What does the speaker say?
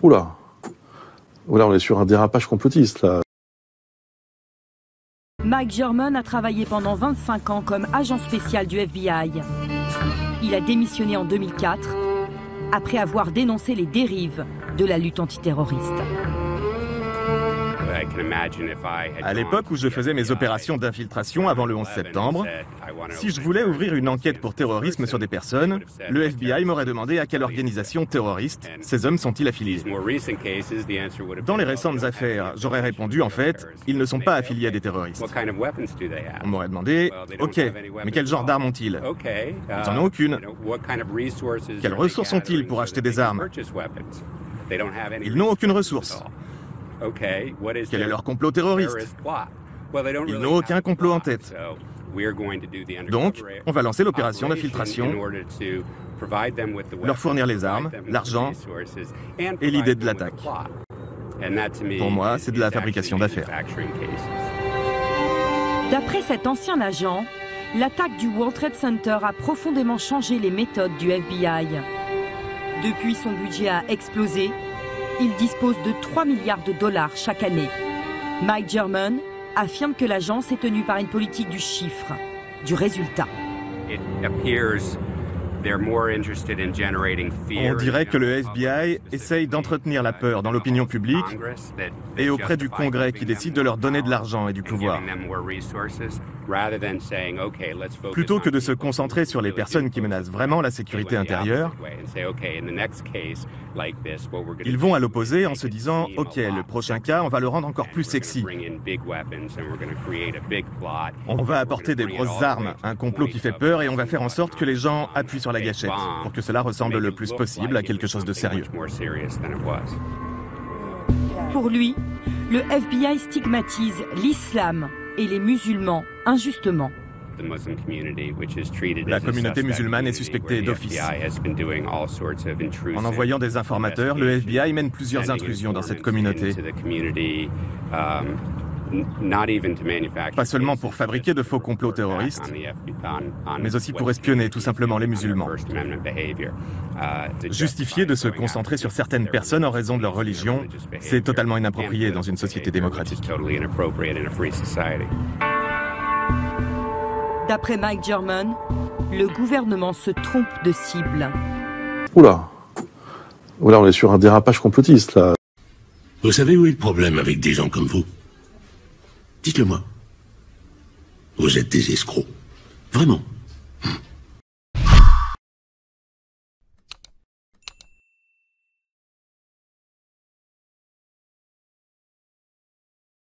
Oula, voilà, on est sur un dérapage complotiste, là. Mike German a travaillé pendant 25 ans comme agent spécial du FBI. Il a démissionné en 2004, après avoir dénoncé les dérives de la lutte antiterroriste. À l'époque où je faisais mes opérations d'infiltration avant le 11 septembre, si je voulais ouvrir une enquête pour terrorisme sur des personnes, le FBI m'aurait demandé à quelle organisation terroriste ces hommes sont-ils affiliés. Dans les récentes affaires, j'aurais répondu en fait, ils ne sont pas affiliés à des terroristes. On m'aurait demandé, ok, mais quel genre d'armes ont-ils? Ils n'en ont aucune. Quelles ressources ont-ils pour acheter des armes? Ils n'ont aucune ressource. Quel est leur complot terroriste? Ils n'ont aucun complot en tête. Donc, on va lancer l'opération d'infiltration, leur fournir les armes, l'argent et l'idée de l'attaque. Pour moi, c'est de la fabrication d'affaires. D'après cet ancien agent, l'attaque du World Trade Center a profondément changé les méthodes du FBI. Depuis, son budget a explosé. Il dispose de 3 milliards de dollars chaque année. Mike German affirme que l'agence est tenue par une politique du chiffre, du résultat. On dirait que le FBI essaye d'entretenir la peur dans l'opinion publique et auprès du Congrès qui décide de leur donner de l'argent et du pouvoir. Plutôt que de se concentrer sur les personnes qui menacent vraiment la sécurité intérieure, ils vont à l'opposé en se disant « Ok, le prochain cas, on va le rendre encore plus sexy. On va apporter des grosses armes, un complot qui fait peur et on va faire en sorte que les gens appuient sur la gâchette pour que cela ressemble le plus possible à quelque chose de sérieux. » Pour lui, le FBI stigmatise l'islam et les musulmans injustement. La communauté musulmane est suspectée d'office. En envoyant des informateurs, le FBI mène plusieurs intrusions dans cette communauté. Pas seulement pour fabriquer de faux complots terroristes, mais aussi pour espionner tout simplement les musulmans. Justifier de se concentrer sur certaines personnes en raison de leur religion, c'est totalement inapproprié dans une société démocratique. D'après Mike German, le gouvernement se trompe de cible. Oula, voilà, on est sur un dérapage complotiste, là. Vous savez où est le problème avec des gens comme vous? Dites-le moi. Vous êtes des escrocs. Vraiment.